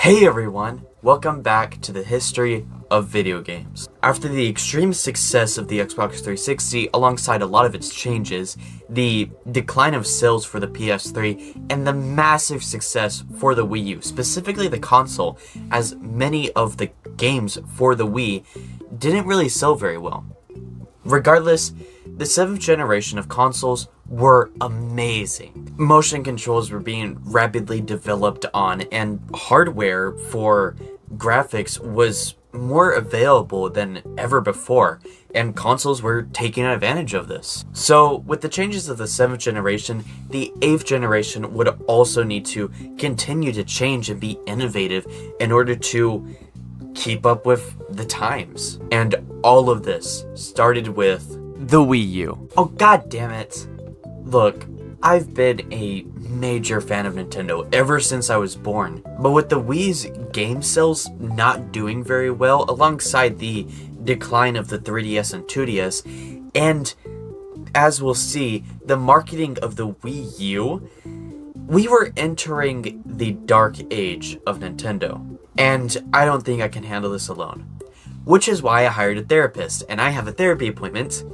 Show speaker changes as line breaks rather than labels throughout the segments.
Hey everyone, welcome back to the history of video games. After the extreme success of the Xbox 360 alongside a lot of its changes, the decline of sales for the PS3, and the massive success for the Wii U, specifically the console, as many of the games for the Wii didn't really sell very well. Regardless, the 7th generation of consoles were amazing. Motion controls were being rapidly developed on, and hardware for graphics was more available than ever before, and consoles were taking advantage of this. So, with the changes of the 7th generation, the 8th generation would also need to continue to change and be innovative in order to keep up with the times. And all of this started with the Wii U. Oh, god damn it. Look, I've been a major fan of Nintendo ever since I was born, but with the Wii's game sales not doing very well alongside the decline of the 3DS and 2DS, and as we'll see, the marketing of the Wii U, we were entering the dark age of Nintendo, and I don't think I can handle this alone. Which is why I hired a therapist, and I have a therapy appointment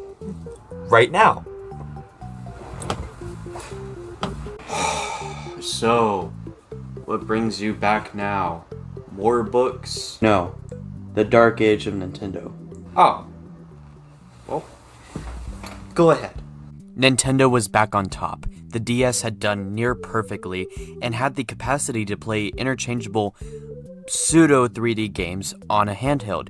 right now. So, what brings you back now? More books? No, the dark age of Nintendo. Oh. Well, go ahead. Nintendo was back on top. The DS had done near perfectly and had the capacity to play interchangeable pseudo 3D games on a handheld.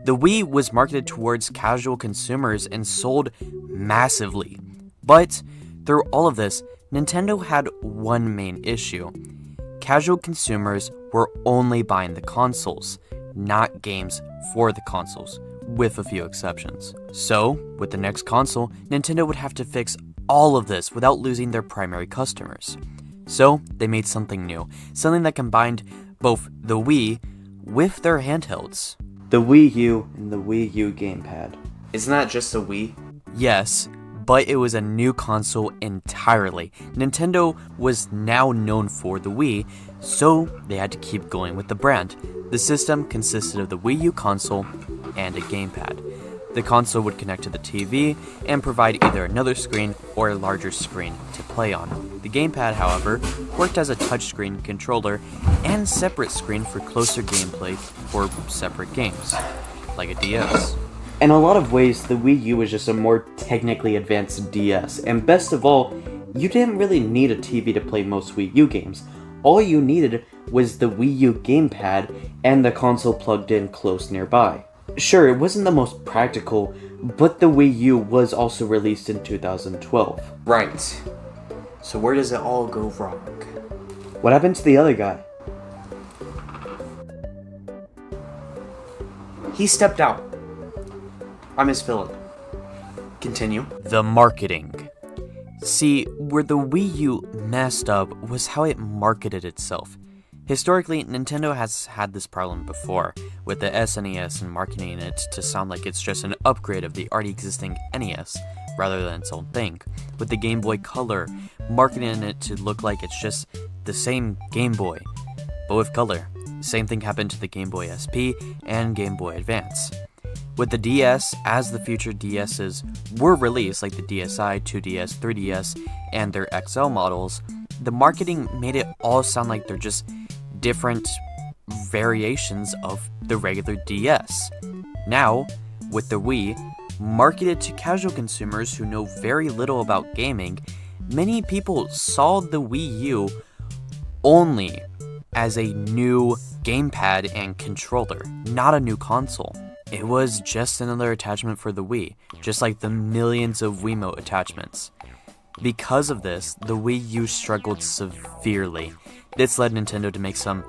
The Wii was marketed towards casual consumers and sold massively. But through all of this, Nintendo had one main issue. Casual consumers were only buying the consoles, not games for the consoles, with a few exceptions. So, with the next console, Nintendo would have to fix all of this without losing their primary customers. So, they made something new, something that combined both the Wii with their handhelds. The Wii U and the Wii U gamepad. Isn't that just a Wii? Yes, but it was a new console entirely. Nintendo was now known for the Wii, so they had to keep going with the brand. The system consisted of the Wii U console and a gamepad. The console would connect to the TV and provide either another screen or a larger screen to play on. The gamepad, however, worked as a touchscreen controller and separate screen for closer gameplay for separate games, like a DS. In a lot of ways, the Wii U was just a more technically advanced DS, and best of all, you didn't really need a TV to play most Wii U games. All you needed was the Wii U gamepad and the console plugged in close nearby. Sure, it wasn't the most practical, but the Wii U was also released in 2012. Right. So where does it all go wrong? What happened to the other guy? He stepped out. I miss Philip. Continue. The marketing. See, where the Wii U messed up was how it marketed itself. Historically, Nintendo has had this problem before, with the SNES and marketing it to sound like it's just an upgrade of the already existing NES, rather than its own thing. With the Game Boy Color, marketing it to look like it's just the same Game Boy, but with color. Same thing happened to the Game Boy SP and Game Boy Advance. With the DS, as the future DSs were released, like the DSi, 2DS, 3DS, and their XL models, the marketing made it all sound like they're just different variations of the regular DS. Now, with the Wii, marketed to casual consumers who know very little about gaming, many people saw the Wii U only as a new gamepad and controller, not a new console. It was just another attachment for the Wii, just like the millions of Wiimote attachments. Because of this, the Wii U struggled severely. This led Nintendo to make some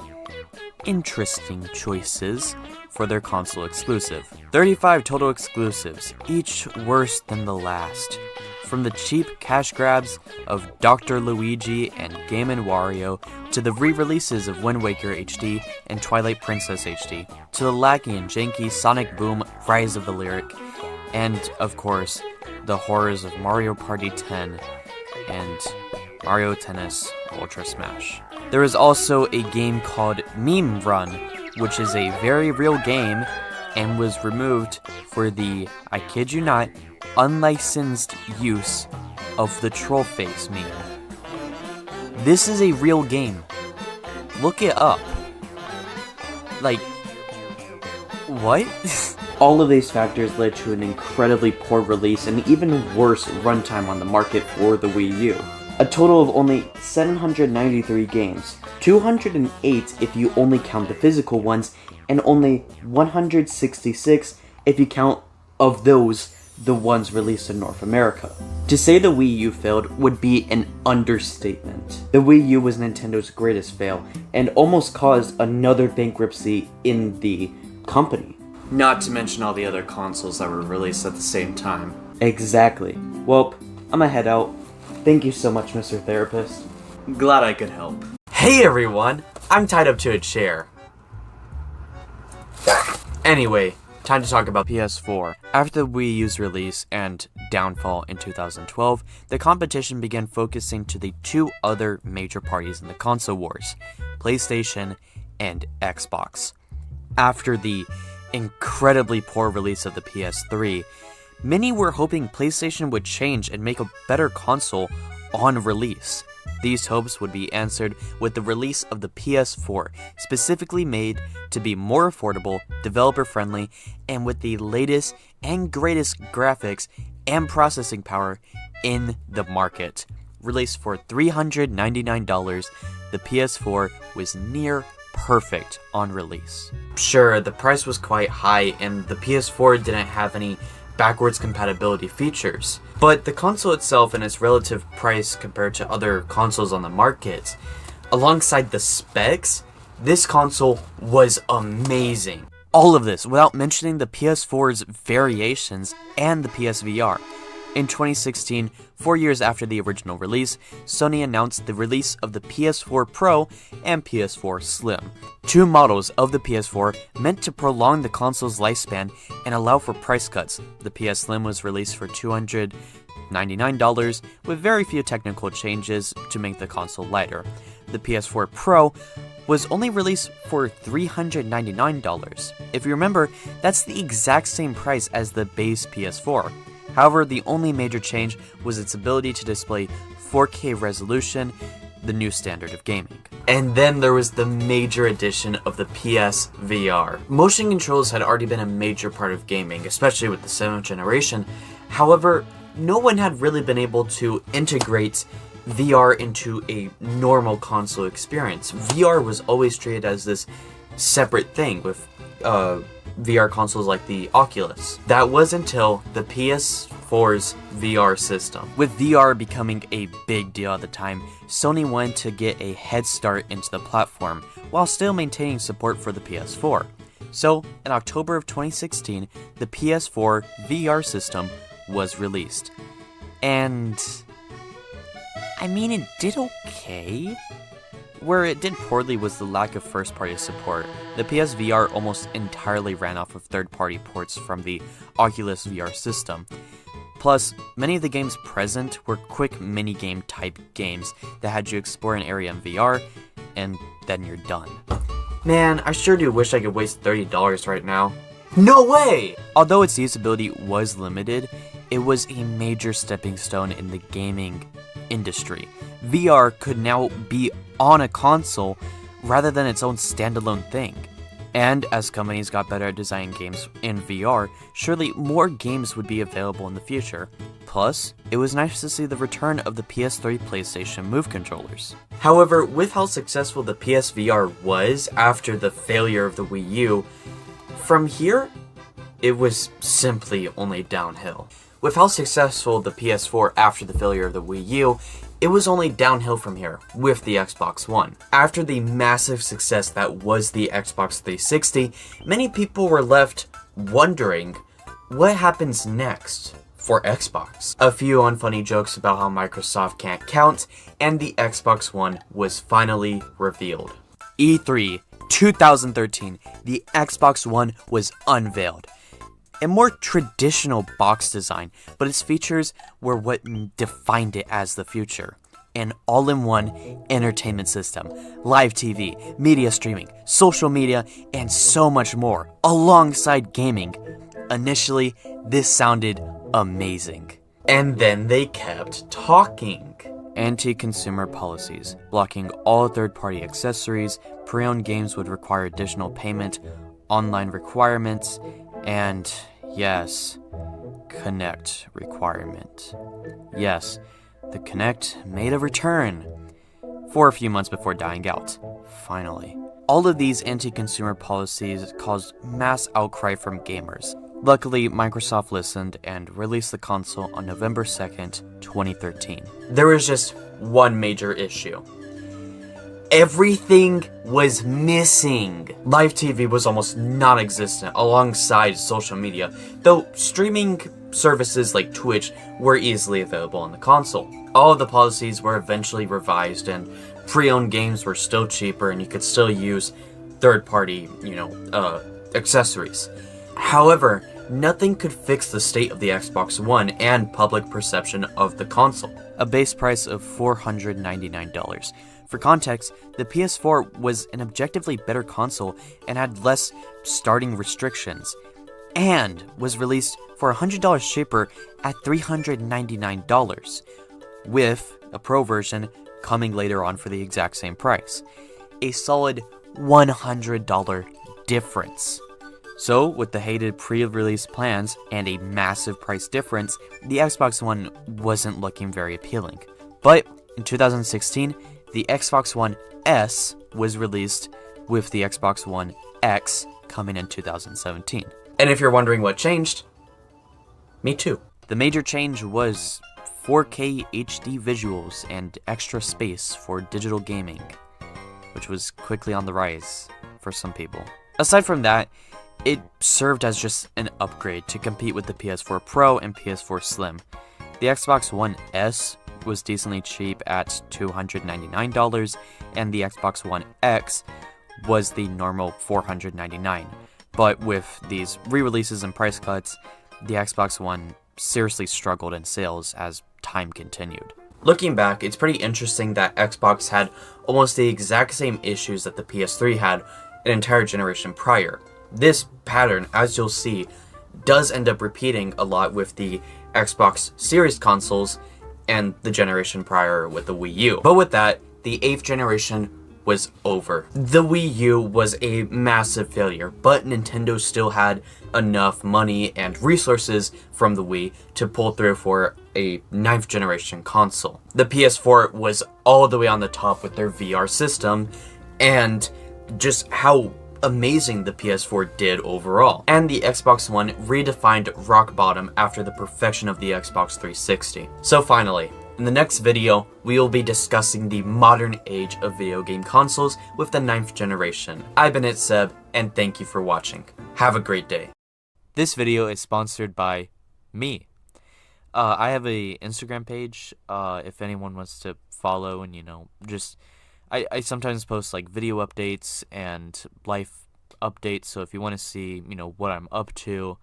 interesting choices for their console exclusive. 35 total exclusives, each worse than the last. From the cheap cash grabs of Dr. Luigi and Game & Wario, to the re-releases of Wind Waker HD and Twilight Princess HD, to the laggy and janky Sonic Boom Rise of the Lyric, and, of course, the horrors of Mario Party 10 and Mario Tennis Ultra Smash.
There is also a game called Meme Run, which is a very real game and was removed for the, I kid you not, unlicensed use of the troll face meme. This is a real game. Look it up. Like, what?
All of these factors led to an incredibly poor release and even worse runtime on the market for the Wii U. A total of only 793 games, 208 if you only count the physical ones, and only 166 if you count of those the ones released in North America. To say the Wii U failed would be an understatement. The Wii U was Nintendo's greatest fail and almost caused another bankruptcy in the company.
Not to mention all the other consoles that were released at the same time.
Exactly. Well, I'ma head out. Thank you so much, Mr. Therapist.
Glad I could help. Hey everyone! I'm tied up to a chair. Anyway, time to talk about PS4. After the Wii U's release and downfall in 2012, the competition began focusing to the two other major parties in the console wars, PlayStation and Xbox. After the incredibly poor release of the PS3, many were hoping PlayStation would change and make a better console on release. These hopes would be answered with the release of the PS4, specifically made to be more affordable, developer-friendly, and with the latest and greatest graphics and processing power in the market. Released for $399, the PS4 was near perfect on release. Sure, the price was quite high and the PS4 didn't have any backwards compatibility features, but the console itself and its relative price compared to other consoles on the market, alongside the specs, this console was amazing. All of this without mentioning the PS4's variations and the PSVR. In 2016, 4 years after the original release, Sony announced the release of the PS4 Pro and PS4 Slim, two models of the PS4 meant to prolong the console's lifespan and allow for price cuts. The PS Slim was released for $299 with very few technical changes to make the console lighter. The PS4 Pro was only released for $399. If you remember, that's the exact same price as the base PS4. However, the only major change was its ability to display 4K resolution, the new standard of gaming. And then there was the major addition of the PSVR. Motion controls had already been a major part of gaming, especially with the 7th generation. However, no one had really been able to integrate VR into a normal console experience. VR was always treated as this separate thing with VR consoles like the Oculus. That was until the PS4's VR system. With VR becoming a big deal at the time, Sony wanted to get a head start into the platform while still maintaining support for the PS4. So, in October of 2016, the PS4 VR system was released. And I mean, it did okay. Where it did poorly was the lack of first-party support. The PSVR almost entirely ran off of third-party ports from the Oculus VR system. Plus, many of the games present were quick minigame type games that had you explore an area in VR, and then you're done. Man, I sure do wish I could waste $30 right now. No way! Although its usability was limited, it was a major stepping stone in the gaming industry. VR could now be on a console rather than its own standalone thing. And as companies got better at designing games in VR, surely more games would be available in the future. Plus, it was nice to see the return of the PS3 PlayStation Move controllers. However, with how successful the PSVR was after the failure of the Wii U, from here, it was simply only downhill. With how successful the PS4 after the failure of the Wii U, it was only downhill from here with the Xbox One. After the massive success that was the Xbox 360, many people were left wondering what happens next for Xbox. A few unfunny jokes about how Microsoft can't count, and the Xbox One was finally revealed. E3 2013, the Xbox One was unveiled. A more traditional box design, but its features were what defined it as the future. an all-in-one entertainment system, live TV, media streaming, social media, and so much more, alongside gaming. Initially, this sounded amazing. And then they kept talking. Anti-consumer policies, blocking all third-party accessories, pre-owned games would require additional payment, online requirements, and yes, Kinect requirement. Yes, the Kinect made a return for a few months before dying out, finally. All of these anti-consumer policies caused mass outcry from gamers. Luckily, Microsoft listened and released the console on November 2nd, 2013. There was just one major issue. Everything was missing. Live TV was almost non-existent alongside social media, though streaming services like Twitch were easily available on the console. All of the policies were eventually revised, and pre-owned games were still cheaper, and you could still use third-party, accessories. However, nothing could fix the state of the Xbox One and public perception of the console. A base price of $499. For context, the PS4 was an objectively better console and had less starting restrictions, and was released for $100 cheaper at $399, with a Pro version coming later on for the exact same price. A solid $100 difference. So, with the hated pre-release plans and a massive price difference, the Xbox One wasn't looking very appealing. But in 2016, the Xbox One S was released, with the Xbox One X coming in 2017. And if you're wondering what changed, me too. The major change was 4K HD visuals and extra space for digital gaming, which was quickly on the rise for some people. Aside from that, it served as just an upgrade to compete with the PS4 Pro and PS4 Slim. The Xbox One S was decently cheap at $299, and the Xbox One X was the normal $499. But with these re-releases and price cuts, the Xbox One seriously struggled in sales as time continued. Looking back, it's pretty interesting that Xbox had almost the exact same issues that the PS3 had an entire generation prior. This pattern, as you'll see, does end up repeating a lot with the Xbox Series consoles and the generation prior with the Wii U. But with that, the 8th generation was over. The Wii U was a massive failure, but Nintendo still had enough money and resources from the Wii to pull through for a 9th generation console. The PS4 was all the way on the top with their VR system, and just how amazing the PS4 did overall. And the Xbox One redefined rock bottom after the perfection of the Xbox 360. So finally, in the next video, we will be discussing the modern age of video game consoles with the 9th generation. I've been Seb, and thank you for watching. Have a great day. This video is sponsored by me. I have a Instagram page, if anyone wants to follow and, I sometimes post like video updates and life updates, so if you want to see, what I'm up to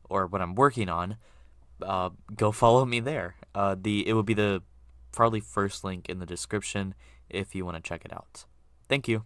or what I'm working on, go follow me there. It will be the probably first link in the description if you want to check it out. Thank you.